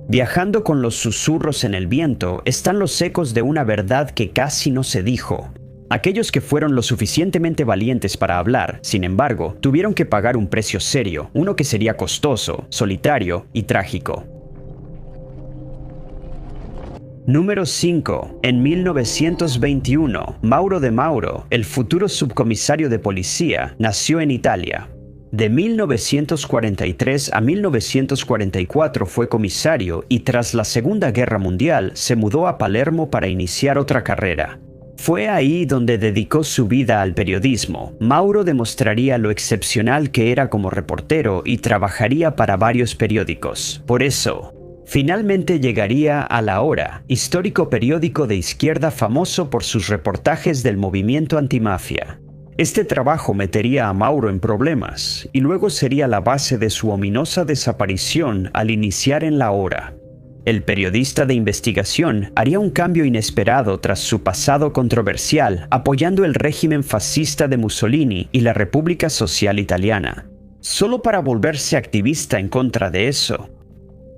Viajando con los susurros en el viento están los ecos de una verdad que casi no se dijo. Aquellos que fueron lo suficientemente valientes para hablar, sin embargo, tuvieron que pagar un precio serio, uno que sería costoso, solitario y trágico. Número 5. En 1921, Mauro de Mauro, el futuro subcomisario de policía, nació en Italia. De 1943 a 1944 fue comisario y tras la Segunda Guerra Mundial se mudó a Palermo para iniciar otra carrera. Fue ahí donde dedicó su vida al periodismo. Mauro demostraría lo excepcional que era como reportero y trabajaría para varios periódicos. Por eso, finalmente llegaría a La Hora, histórico periódico de izquierda famoso por sus reportajes del movimiento antimafia. Este trabajo metería a Mauro en problemas y luego sería la base de su ominosa desaparición al iniciar en La Hora. El periodista de investigación haría un cambio inesperado tras su pasado controversial, apoyando el régimen fascista de Mussolini y la República Social Italiana, solo para volverse activista en contra de eso.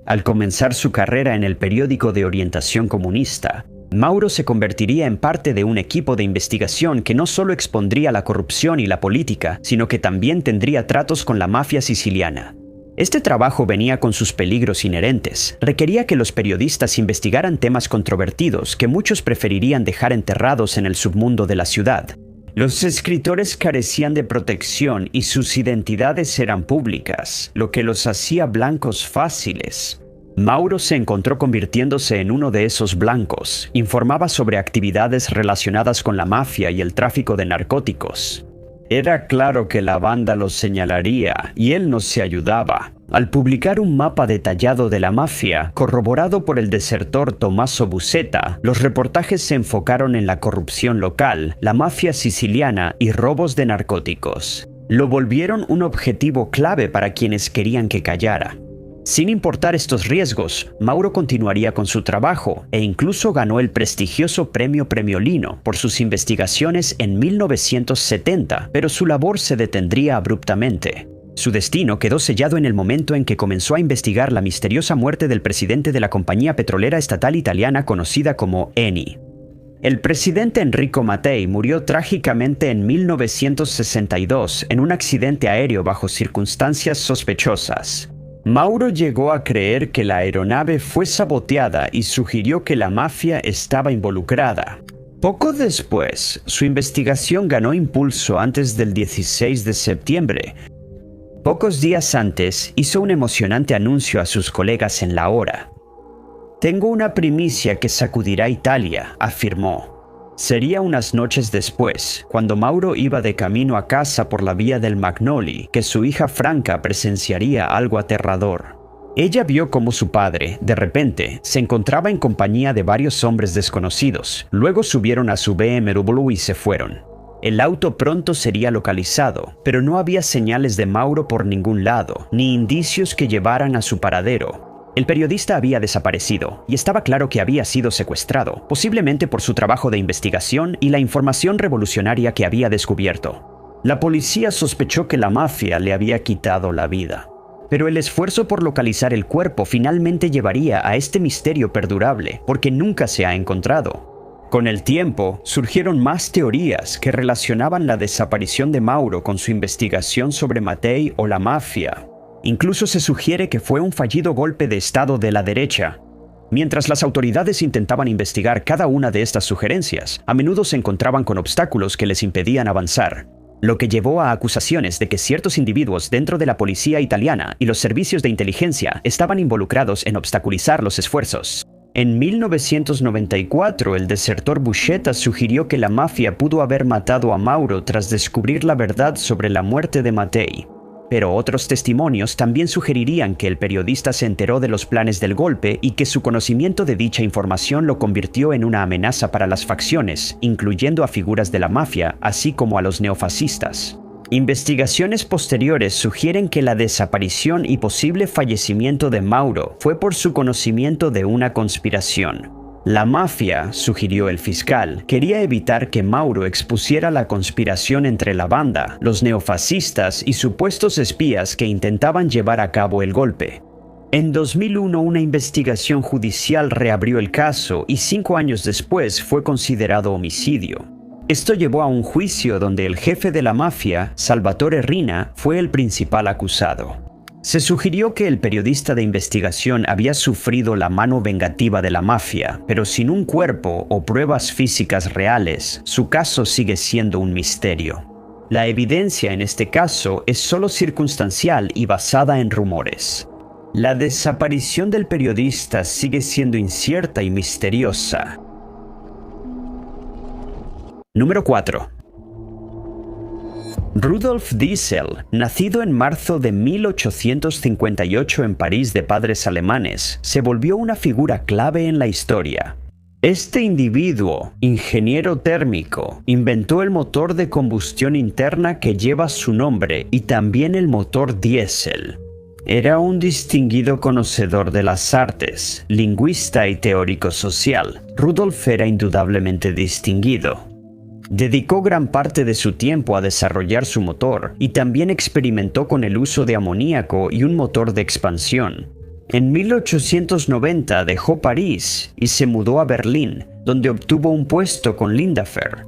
Al comenzar su carrera en el periódico de orientación comunista, Mauro se convertiría en parte de un equipo de investigación que no solo expondría la corrupción y la política, sino que también tendría tratos con la mafia siciliana. Este trabajo venía con sus peligros inherentes. Requería que los periodistas investigaran temas controvertidos que muchos preferirían dejar enterrados en el submundo de la ciudad. Los escritores carecían de protección y sus identidades eran públicas, lo que los hacía blancos fáciles. Mauro se encontró convirtiéndose en uno de esos blancos. Informaba sobre actividades relacionadas con la mafia y el tráfico de narcóticos. Era claro que la banda lo señalaría y él no se ayudaba. Al publicar un mapa detallado de la mafia, corroborado por el desertor Tommaso Buscetta, los reportajes se enfocaron en la corrupción local, la mafia siciliana y robos de narcóticos. Lo volvieron un objetivo clave para quienes querían que callara. Sin importar estos riesgos, Mauro continuaría con su trabajo e incluso ganó el prestigioso Premio Premiolino por sus investigaciones en 1970, pero su labor se detendría abruptamente. Su destino quedó sellado en el momento en que comenzó a investigar la misteriosa muerte del presidente de la compañía petrolera estatal italiana conocida como Eni. El presidente Enrico Mattei murió trágicamente en 1962 en un accidente aéreo bajo circunstancias sospechosas. Mauro llegó a creer que la aeronave fue saboteada y sugirió que la mafia estaba involucrada. Poco después, su investigación ganó impulso antes del 16 de septiembre. Pocos días antes, hizo un emocionante anuncio a sus colegas en La Hora. «Tengo una primicia que sacudirá Italia», afirmó. Sería unas noches después, cuando Mauro iba de camino a casa por la vía del Magnoli, que su hija Franca presenciaría algo aterrador. Ella vio cómo su padre, de repente, se encontraba en compañía de varios hombres desconocidos. Luego subieron a su BMW y se fueron. El auto pronto sería localizado, pero no había señales de Mauro por ningún lado, ni indicios que llevaran a su paradero. El periodista había desaparecido, y estaba claro que había sido secuestrado, posiblemente por su trabajo de investigación y la información revolucionaria que había descubierto. La policía sospechó que la mafia le había quitado la vida. Pero el esfuerzo por localizar el cuerpo finalmente llevaría a este misterio perdurable, porque nunca se ha encontrado. Con el tiempo, surgieron más teorías que relacionaban la desaparición de Mauro con su investigación sobre Mattei o la mafia. Incluso se sugiere que fue un fallido golpe de Estado de la derecha. Mientras las autoridades intentaban investigar cada una de estas sugerencias, a menudo se encontraban con obstáculos que les impedían avanzar, lo que llevó a acusaciones de que ciertos individuos dentro de la policía italiana y los servicios de inteligencia estaban involucrados en obstaculizar los esfuerzos. En 1994, el desertor Buscetta sugirió que la mafia pudo haber matado a Mauro tras descubrir la verdad sobre la muerte de Mattei. Pero otros testimonios también sugerirían que el periodista se enteró de los planes del golpe y que su conocimiento de dicha información lo convirtió en una amenaza para las facciones, incluyendo a figuras de la mafia, así como a los neofascistas. Investigaciones posteriores sugieren que la desaparición y posible fallecimiento de Mauro fue por su conocimiento de una conspiración. La mafia, sugirió el fiscal, quería evitar que Mauro expusiera la conspiración entre la banda, los neofascistas y supuestos espías que intentaban llevar a cabo el golpe. En 2001, una investigación judicial reabrió el caso y 5 años después fue considerado homicidio. Esto llevó a un juicio donde el jefe de la mafia, Salvatore Riina, fue el principal acusado. Se sugirió que el periodista de investigación había sufrido la mano vengativa de la mafia, pero sin un cuerpo o pruebas físicas reales, su caso sigue siendo un misterio. La evidencia en este caso es solo circunstancial y basada en rumores. La desaparición del periodista sigue siendo incierta y misteriosa. Número 4. Rudolf Diesel, nacido en marzo de 1858 en París de padres alemanes, se volvió una figura clave en la historia. Este individuo, ingeniero térmico, inventó el motor de combustión interna que lleva su nombre y también el motor diésel. Era un distinguido conocedor de las artes, lingüista y teórico social. Rudolf era indudablemente distinguido. Dedicó gran parte de su tiempo a desarrollar su motor y también experimentó con el uso de amoníaco y un motor de expansión. En 1890 dejó París y se mudó a Berlín, donde obtuvo un puesto con Lindafer.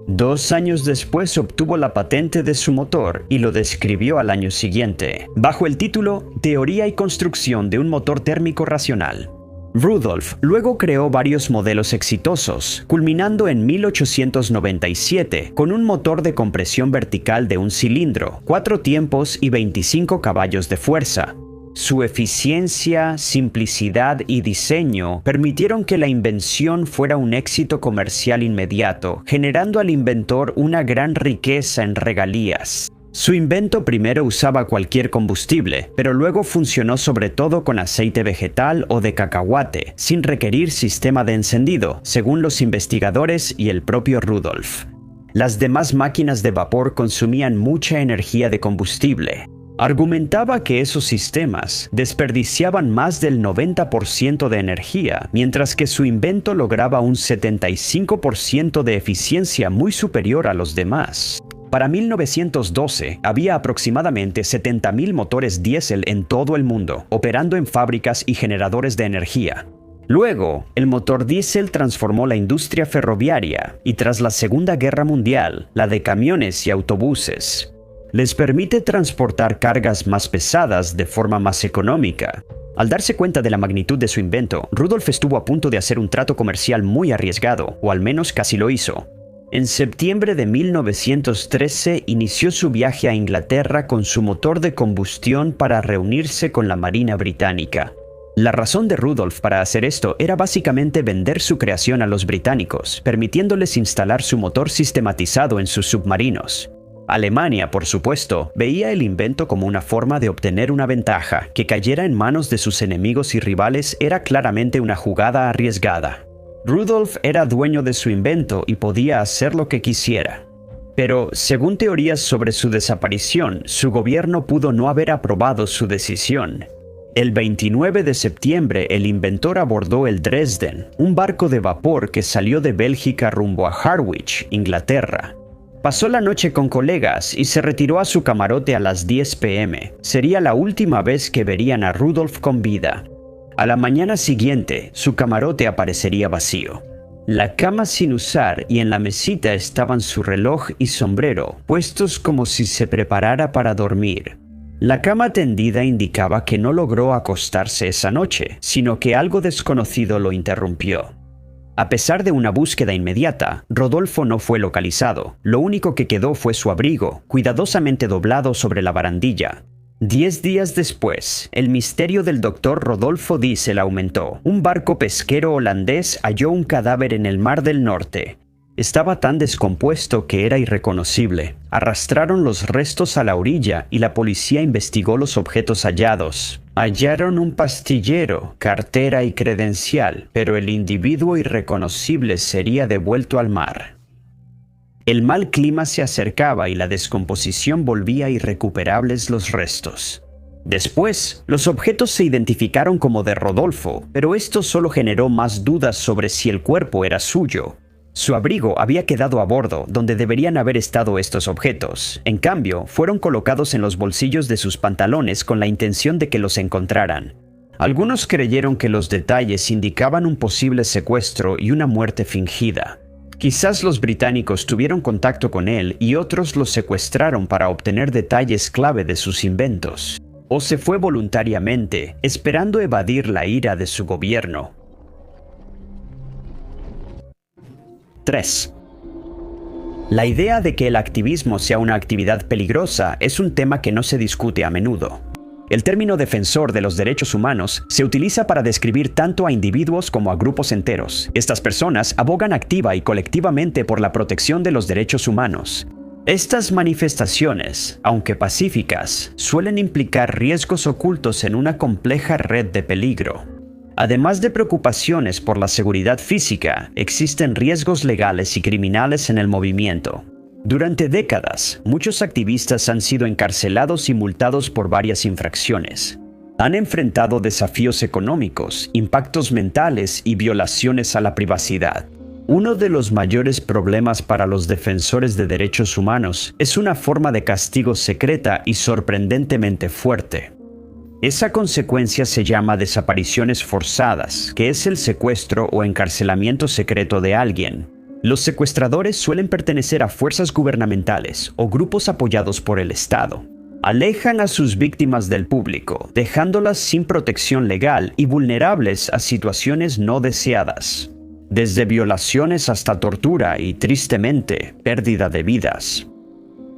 2 años después obtuvo la patente de su motor y lo describió al año siguiente, bajo el título Teoría y construcción de un motor térmico racional. Rudolf luego creó varios modelos exitosos, culminando en 1897 con un motor de compresión vertical de un cilindro, 4 tiempos y 25 caballos de fuerza. Su eficiencia, simplicidad y diseño permitieron que la invención fuera un éxito comercial inmediato, generando al inventor una gran riqueza en regalías. Su invento primero usaba cualquier combustible, pero luego funcionó sobre todo con aceite vegetal o de cacahuate, sin requerir sistema de encendido, según los investigadores y el propio Rudolf. Las demás máquinas de vapor consumían mucha energía de combustible. Argumentaba que esos sistemas desperdiciaban más del 90% de energía, mientras que su invento lograba un 75% de eficiencia muy superior a los demás. Para 1912, había aproximadamente 70.000 motores diésel en todo el mundo, operando en fábricas y generadores de energía. Luego, el motor diésel transformó la industria ferroviaria y tras la Segunda Guerra Mundial, la de camiones y autobuses. Les permite transportar cargas más pesadas de forma más económica. Al darse cuenta de la magnitud de su invento, Rudolf estuvo a punto de hacer un trato comercial muy arriesgado, o al menos casi lo hizo. En septiembre de 1913 inició su viaje a Inglaterra con su motor de combustión para reunirse con la Marina Británica. La razón de Rudolf para hacer esto era básicamente vender su creación a los británicos, permitiéndoles instalar su motor sistematizado en sus submarinos. Alemania, por supuesto, veía el invento como una forma de obtener una ventaja. Que cayera en manos de sus enemigos y rivales era claramente una jugada arriesgada. Rudolf era dueño de su invento y podía hacer lo que quisiera. Pero, según teorías sobre su desaparición, su gobierno pudo no haber aprobado su decisión. El 29 de septiembre, el inventor abordó el Dresden, un barco de vapor que salió de Bélgica rumbo a Harwich, Inglaterra. Pasó la noche con colegas y se retiró a su camarote a las 10 p.m. Sería la última vez que verían a Rudolf con vida. A la mañana siguiente, su camarote aparecería vacío. La cama sin usar y en la mesita estaban su reloj y sombrero, puestos como si se preparara para dormir. La cama tendida indicaba que no logró acostarse esa noche, sino que algo desconocido lo interrumpió. A pesar de una búsqueda inmediata, Rodolfo no fue localizado. Lo único que quedó fue su abrigo, cuidadosamente doblado sobre la barandilla. 10 días después, el misterio del doctor Rodolfo Diesel aumentó. Un barco pesquero holandés halló un cadáver en el Mar del Norte. Estaba tan descompuesto que era irreconocible. Arrastraron los restos a la orilla y la policía investigó los objetos hallados. Hallaron un pastillero, cartera y credencial, pero el individuo irreconocible sería devuelto al mar. El mal clima se acercaba y la descomposición volvía irrecuperables los restos. Después, los objetos se identificaron como de Rodolfo, pero esto solo generó más dudas sobre si el cuerpo era suyo. Su abrigo había quedado a bordo, donde deberían haber estado estos objetos. En cambio, fueron colocados en los bolsillos de sus pantalones con la intención de que los encontraran. Algunos creyeron que los detalles indicaban un posible secuestro y una muerte fingida. Quizás los británicos tuvieron contacto con él y otros los secuestraron para obtener detalles clave de sus inventos. O se fue voluntariamente, esperando evadir la ira de su gobierno. 3. La idea de que el activismo sea una actividad peligrosa es un tema que no se discute a menudo. El término defensor de los derechos humanos se utiliza para describir tanto a individuos como a grupos enteros. Estas personas abogan activa y colectivamente por la protección de los derechos humanos. Estas manifestaciones, aunque pacíficas, suelen implicar riesgos ocultos en una compleja red de peligro. Además de preocupaciones por la seguridad física, existen riesgos legales y criminales en el movimiento. Durante décadas, muchos activistas han sido encarcelados y multados por varias infracciones. Han enfrentado desafíos económicos, impactos mentales y violaciones a la privacidad. Uno de los mayores problemas para los defensores de derechos humanos es una forma de castigo secreta y sorprendentemente fuerte. Esa consecuencia se llama desapariciones forzadas, que es el secuestro o encarcelamiento secreto de alguien. Los secuestradores suelen pertenecer a fuerzas gubernamentales o grupos apoyados por el Estado. Alejan a sus víctimas del público, dejándolas sin protección legal y vulnerables a situaciones no deseadas. Desde violaciones hasta tortura y, tristemente, pérdida de vidas.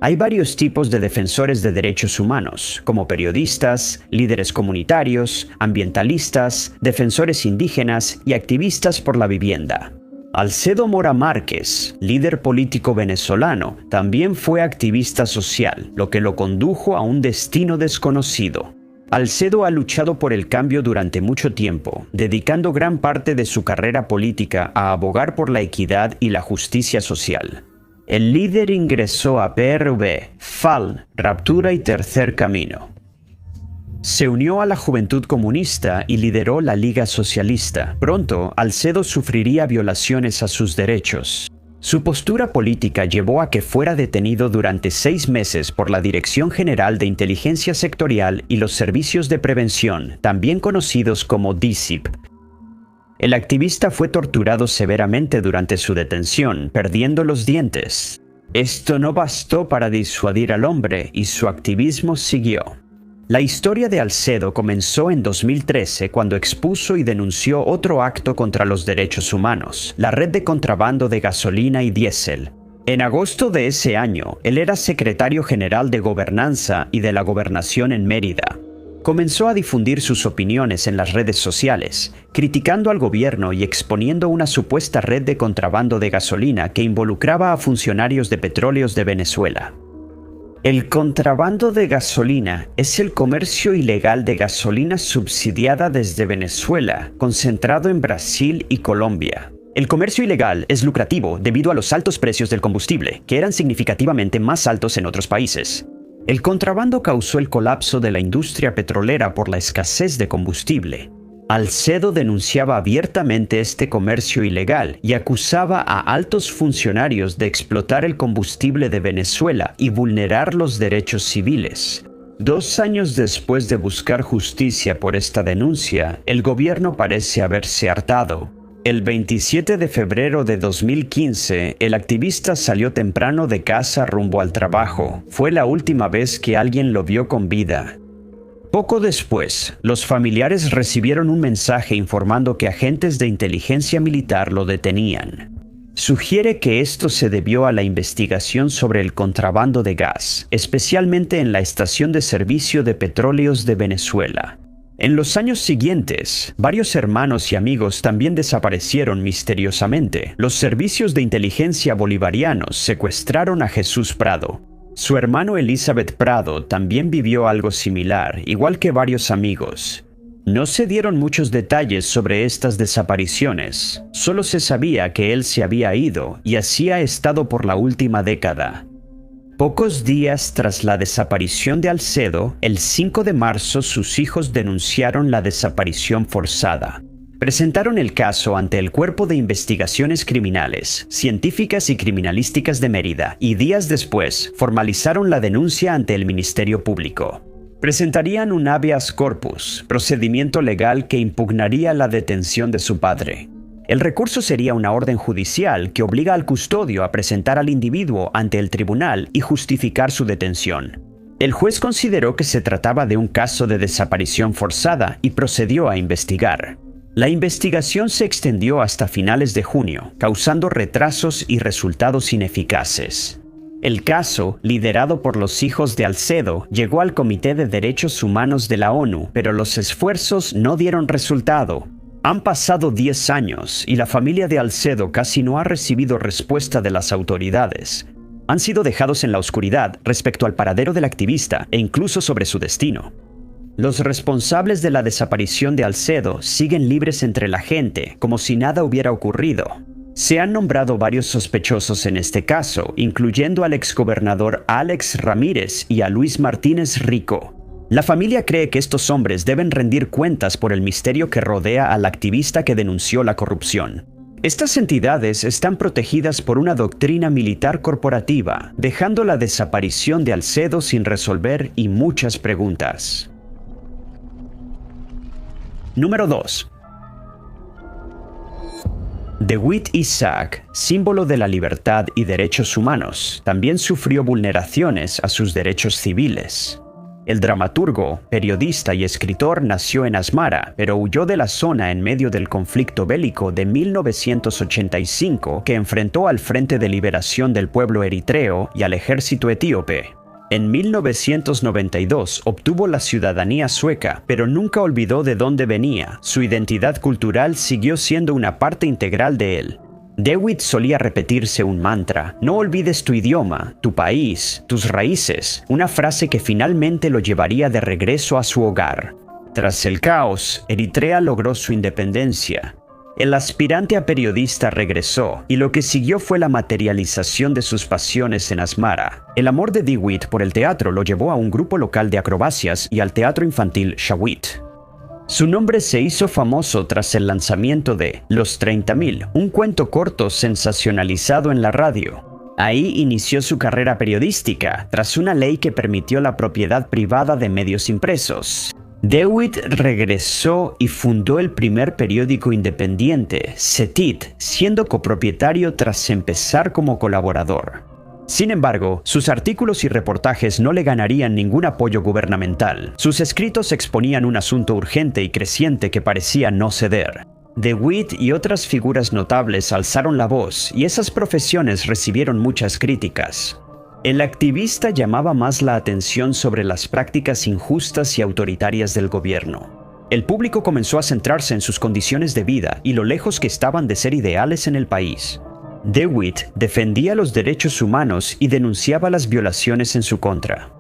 Hay varios tipos de defensores de derechos humanos, como periodistas, líderes comunitarios, ambientalistas, defensores indígenas y activistas por la vivienda. Alcedo Mora Márquez, líder político venezolano, también fue activista social, lo que lo condujo a un destino desconocido. Alcedo ha luchado por el cambio durante mucho tiempo, dedicando gran parte de su carrera política a abogar por la equidad y la justicia social. El líder ingresó a PRV, FAL, Raptura y Tercer Camino. Se unió a la Juventud Comunista y lideró la Liga Socialista. Pronto, Alcedo sufriría violaciones a sus derechos. Su postura política llevó a que fuera detenido durante 6 meses por la Dirección General de Inteligencia Sectorial y los Servicios de Prevención, también conocidos como DICIP. El activista fue torturado severamente durante su detención, perdiendo los dientes. Esto no bastó para disuadir al hombre y su activismo siguió. La historia de Alcedo comenzó en 2013 cuando expuso y denunció otro acto contra los derechos humanos, la red de contrabando de gasolina y diésel. En agosto de ese año, él era secretario general de Gobernanza y de la Gobernación en Mérida. Comenzó a difundir sus opiniones en las redes sociales, criticando al gobierno y exponiendo una supuesta red de contrabando de gasolina que involucraba a funcionarios de petróleos de Venezuela. El contrabando de gasolina es el comercio ilegal de gasolina subsidiada desde Venezuela, concentrado en Brasil y Colombia. El comercio ilegal es lucrativo debido a los altos precios del combustible, que eran significativamente más altos en otros países. El contrabando causó el colapso de la industria petrolera por la escasez de combustible. Alcedo denunciaba abiertamente este comercio ilegal y acusaba a altos funcionarios de explotar el combustible de Venezuela y vulnerar los derechos civiles. 2 años después de buscar justicia por esta denuncia, el gobierno parece haberse hartado. El 27 de febrero de 2015, el activista salió temprano de casa rumbo al trabajo. Fue la última vez que alguien lo vio con vida. Poco después, los familiares recibieron un mensaje informando que agentes de inteligencia militar lo detenían. Sugiere que esto se debió a la investigación sobre el contrabando de gas, especialmente en la estación de servicio de petróleos de Venezuela. En los años siguientes, varios hermanos y amigos también desaparecieron misteriosamente. Los servicios de inteligencia bolivarianos secuestraron a Jesús Prado. Su hermano Elizabeth Prado también vivió algo similar, igual que varios amigos. No se dieron muchos detalles sobre estas desapariciones, solo se sabía que él se había ido y así ha estado por la última década. Pocos días tras la desaparición de Alcedo, el 5 de marzo sus hijos denunciaron la desaparición forzada. Presentaron el caso ante el Cuerpo de Investigaciones Criminales, Científicas y Criminalísticas de Mérida y días después formalizaron la denuncia ante el Ministerio Público. Presentarían un habeas corpus, procedimiento legal que impugnaría la detención de su padre. El recurso sería una orden judicial que obliga al custodio a presentar al individuo ante el tribunal y justificar su detención. El juez consideró que se trataba de un caso de desaparición forzada y procedió a investigar. La investigación se extendió hasta finales de junio, causando retrasos y resultados ineficaces. El caso, liderado por los hijos de Alcedo, llegó al Comité de Derechos Humanos de la ONU, pero los esfuerzos no dieron resultado. Han pasado 10 años y la familia de Alcedo casi no ha recibido respuesta de las autoridades. Han sido dejados en la oscuridad respecto al paradero del activista e incluso sobre su destino. Los responsables de la desaparición de Alcedo siguen libres entre la gente, como si nada hubiera ocurrido. Se han nombrado varios sospechosos en este caso, incluyendo al exgobernador Alex Ramírez y a Luis Martínez Rico. La familia cree que estos hombres deben rendir cuentas por el misterio que rodea al activista que denunció la corrupción. Estas entidades están protegidas por una doctrina militar corporativa, dejando la desaparición de Alcedo sin resolver y muchas preguntas. Número 2. DeWitt Isaac, símbolo de la libertad y derechos humanos, también sufrió vulneraciones a sus derechos civiles. El dramaturgo, periodista y escritor nació en Asmara, pero huyó de la zona en medio del conflicto bélico de 1985 que enfrentó al Frente de Liberación del Pueblo Eritreo y al ejército etíope. En 1992 obtuvo la ciudadanía sueca, pero nunca olvidó de dónde venía. Su identidad cultural siguió siendo una parte integral de él. DeWitt solía repetirse un mantra: no olvides tu idioma, tu país, tus raíces, una frase que finalmente lo llevaría de regreso a su hogar. Tras el caos, Eritrea logró su independencia. El aspirante a periodista regresó, y lo que siguió fue la materialización de sus pasiones en Asmara. El amor de DeWitt por el teatro lo llevó a un grupo local de acrobacias y al teatro infantil Shawit. Su nombre se hizo famoso tras el lanzamiento de Los 30.000, un cuento corto sensacionalizado en la radio. Ahí inició su carrera periodística, tras una ley que permitió la propiedad privada de medios impresos. DeWitt regresó y fundó el primer periódico independiente, Setit, siendo copropietario tras empezar como colaborador. Sin embargo, sus artículos y reportajes no le ganarían ningún apoyo gubernamental. Sus escritos exponían un asunto urgente y creciente que parecía no ceder. DeWitt y otras figuras notables alzaron la voz, y esas profesiones recibieron muchas críticas. El activista llamaba más la atención sobre las prácticas injustas y autoritarias del gobierno. El público comenzó a centrarse en sus condiciones de vida y lo lejos que estaban de ser ideales en el país. DeWitt defendía los derechos humanos y denunciaba las violaciones en su contra.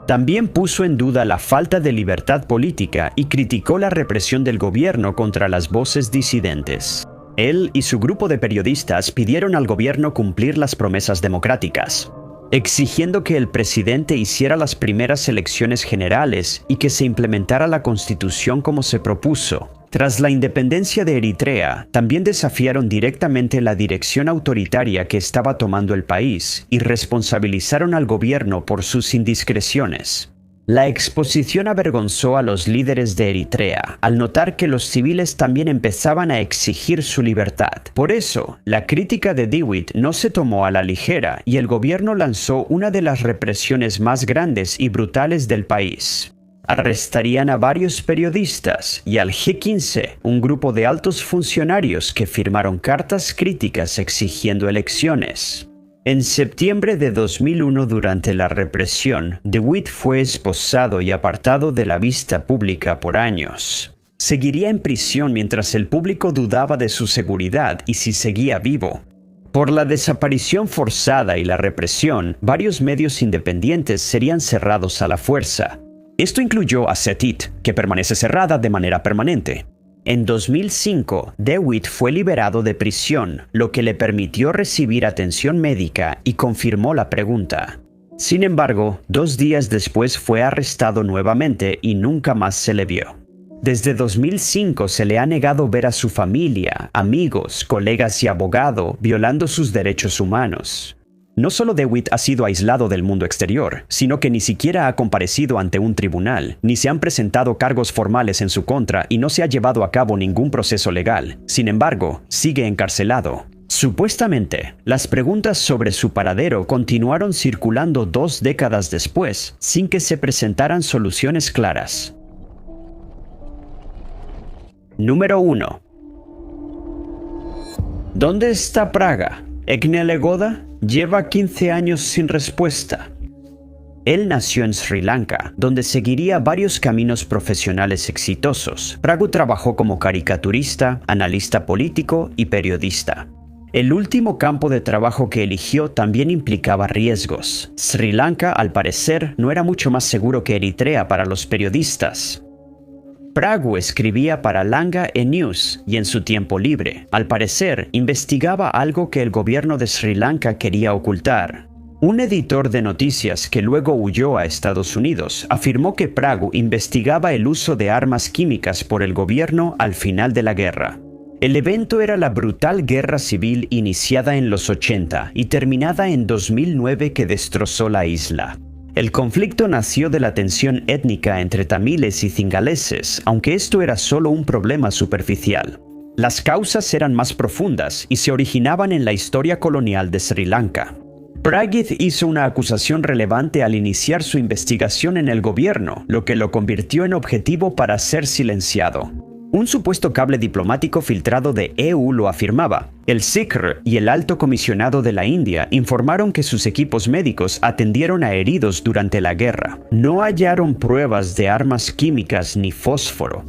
También puso en duda la falta de libertad política y criticó la represión del gobierno contra las voces disidentes. Él y su grupo de periodistas pidieron al gobierno cumplir las promesas democráticas, exigiendo que el presidente hiciera las primeras elecciones generales y que se implementara la constitución como se propuso. Tras la independencia de Eritrea, también desafiaron directamente la dirección autoritaria que estaba tomando el país y responsabilizaron al gobierno por sus indiscreciones. La exposición avergonzó a los líderes de Eritrea al notar que los civiles también empezaban a exigir su libertad. Por eso, la crítica de DeWitt no se tomó a la ligera y el gobierno lanzó una de las represiones más grandes y brutales del país. Arrestarían a varios periodistas y al G15, un grupo de altos funcionarios que firmaron cartas críticas exigiendo elecciones. En septiembre de 2001, durante la represión, DeWitt fue esposado y apartado de la vista pública por años. Seguiría en prisión mientras el público dudaba de su seguridad y si seguía vivo. Por la desaparición forzada y la represión, varios medios independientes serían cerrados a la fuerza. Esto incluyó a Setit, que permanece cerrada de manera permanente. En 2005, DeWitt fue liberado de prisión, lo que le permitió recibir atención médica y confirmó la pregunta. Sin embargo, 2 días después fue arrestado nuevamente y nunca más se le vio. Desde 2005 se le ha negado ver a su familia, amigos, colegas y abogado violando sus derechos humanos. No solo DeWitt ha sido aislado del mundo exterior, sino que ni siquiera ha comparecido ante un tribunal, ni se han presentado cargos formales en su contra y no se ha llevado a cabo ningún proceso legal. Sin embargo, sigue encarcelado. Supuestamente, las preguntas sobre su paradero continuaron circulando 2 décadas después, sin que se presentaran soluciones claras. Número 1. ¿Dónde está Praga? Egnele Goda lleva 15 años sin respuesta. Él nació en Sri Lanka, donde seguiría varios caminos profesionales exitosos. Pragu trabajó como caricaturista, analista político y periodista. El último campo de trabajo que eligió también implicaba riesgos. Sri Lanka, al parecer, no era mucho más seguro que Eritrea para los periodistas. Pragu escribía para Langa News y en su tiempo libre, al parecer, investigaba algo que el gobierno de Sri Lanka quería ocultar. Un editor de noticias que luego huyó a Estados Unidos afirmó que Pragu investigaba el uso de armas químicas por el gobierno al final de la guerra. El evento era la brutal guerra civil iniciada en los 80 y terminada en 2009 que destrozó la isla. El conflicto nació de la tensión étnica entre tamiles y cingaleses, aunque esto era solo un problema superficial. Las causas eran más profundas y se originaban en la historia colonial de Sri Lanka. Prageeth hizo una acusación relevante al iniciar su investigación en el gobierno, lo que lo convirtió en objetivo para ser silenciado. Un supuesto cable diplomático filtrado de EU lo afirmaba. El SICR y el Alto Comisionado de la India informaron que sus equipos médicos atendieron a heridos durante la guerra. No hallaron pruebas de armas químicas ni fósforo.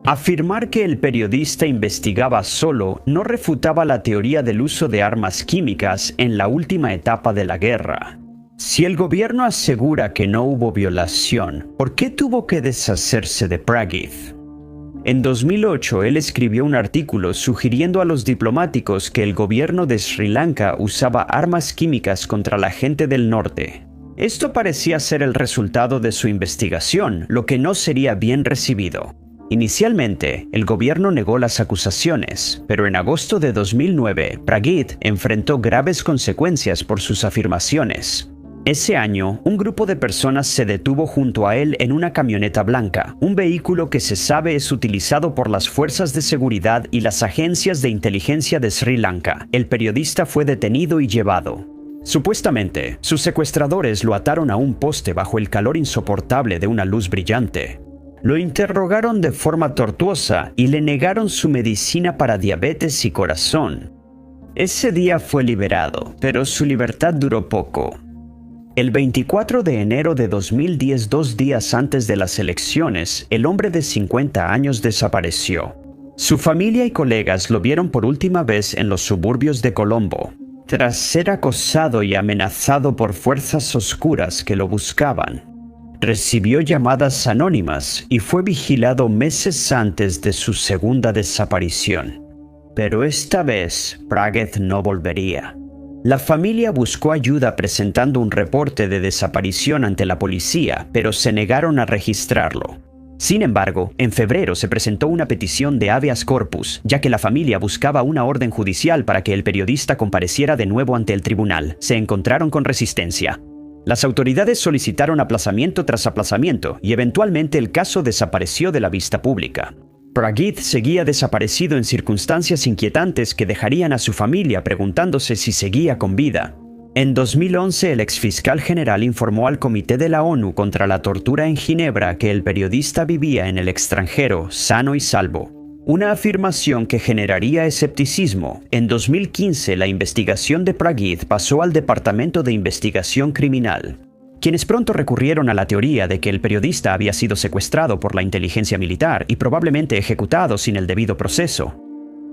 Afirmar que el periodista investigaba solo no refutaba la teoría del uso de armas químicas en la última etapa de la guerra. Si el gobierno asegura que no hubo violación, ¿por qué tuvo que deshacerse de Prageeth? En 2008, él escribió un artículo sugiriendo a los diplomáticos que el gobierno de Sri Lanka usaba armas químicas contra la gente del norte. Esto parecía ser el resultado de su investigación, lo que no sería bien recibido. Inicialmente, el gobierno negó las acusaciones, pero en agosto de 2009, Prageeth enfrentó graves consecuencias por sus afirmaciones. Ese año, un grupo de personas se detuvo junto a él en una camioneta blanca, un vehículo que se sabe es utilizado por las fuerzas de seguridad y las agencias de inteligencia de Sri Lanka. El periodista fue detenido y llevado. Supuestamente, sus secuestradores lo ataron a un poste bajo el calor insoportable de una luz brillante. Lo interrogaron de forma tortuosa y le negaron su medicina para diabetes y corazón. Ese día fue liberado, pero su libertad duró poco. El 24 de enero de 2010, 2 días antes de las elecciones, el hombre de 50 años desapareció. Su familia y colegas lo vieron por última vez en los suburbios de Colombo, tras ser acosado y amenazado por fuerzas oscuras que lo buscaban. Recibió llamadas anónimas y fue vigilado meses antes de su segunda desaparición. Pero esta vez, Prageeth no volvería. La familia buscó ayuda presentando un reporte de desaparición ante la policía, pero se negaron a registrarlo. Sin embargo, en febrero se presentó una petición de habeas corpus, ya que la familia buscaba una orden judicial para que el periodista compareciera de nuevo ante el tribunal. Se encontraron con resistencia. Las autoridades solicitaron aplazamiento tras aplazamiento y eventualmente el caso desapareció de la vista pública. Prageeth seguía desaparecido en circunstancias inquietantes que dejarían a su familia preguntándose si seguía con vida. En 2011, el exfiscal general informó al Comité de la ONU contra la Tortura en Ginebra que el periodista vivía en el extranjero, sano y salvo. Una afirmación que generaría escepticismo. En 2015, la investigación de Prageeth pasó al Departamento de Investigación Criminal, quienes pronto recurrieron a la teoría de que el periodista había sido secuestrado por la inteligencia militar y probablemente ejecutado sin el debido proceso.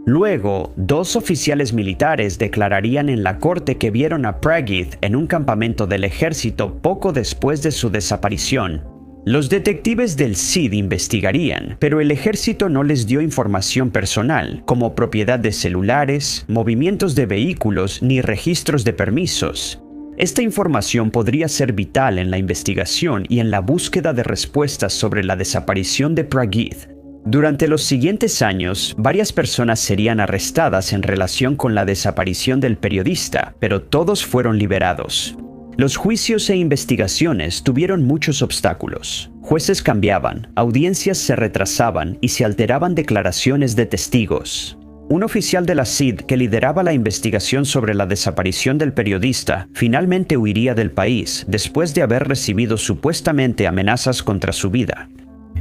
Luego, 2 oficiales militares declararían en la corte que vieron a Prageeth en un campamento del ejército poco después de su desaparición. Los detectives del CID investigarían, pero el ejército no les dio información personal, como propiedad de celulares, movimientos de vehículos ni registros de permisos. Esta información podría ser vital en la investigación y en la búsqueda de respuestas sobre la desaparición de Prageeth. Durante los siguientes años, varias personas serían arrestadas en relación con la desaparición del periodista, pero todos fueron liberados. Los juicios e investigaciones tuvieron muchos obstáculos. Jueces cambiaban, audiencias se retrasaban y se alteraban declaraciones de testigos. Un oficial de la CID que lideraba la investigación sobre la desaparición del periodista finalmente huiría del país después de haber recibido supuestamente amenazas contra su vida.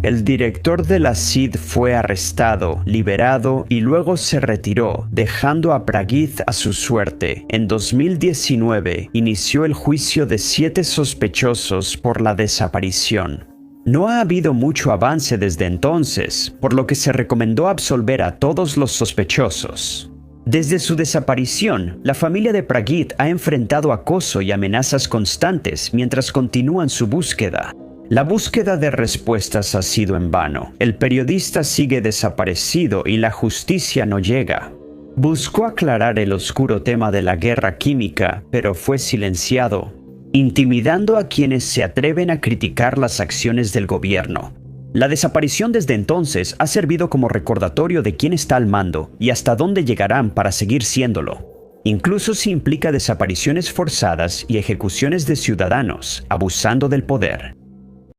El director de la CID fue arrestado, liberado y luego se retiró, dejando a Praguíth a su suerte. En 2019 inició el juicio de 7 sospechosos por la desaparición. No ha habido mucho avance desde entonces, por lo que se recomendó absolver a todos los sospechosos. Desde su desaparición, la familia de Praguíth ha enfrentado acoso y amenazas constantes mientras continúan su búsqueda. La búsqueda de respuestas ha sido en vano. El periodista sigue desaparecido y la justicia no llega. Buscó aclarar el oscuro tema de la guerra química, pero fue silenciado, intimidando a quienes se atreven a criticar las acciones del gobierno. La desaparición desde entonces ha servido como recordatorio de quién está al mando y hasta dónde llegarán para seguir siéndolo. Incluso si implica desapariciones forzadas y ejecuciones de ciudadanos, abusando del poder.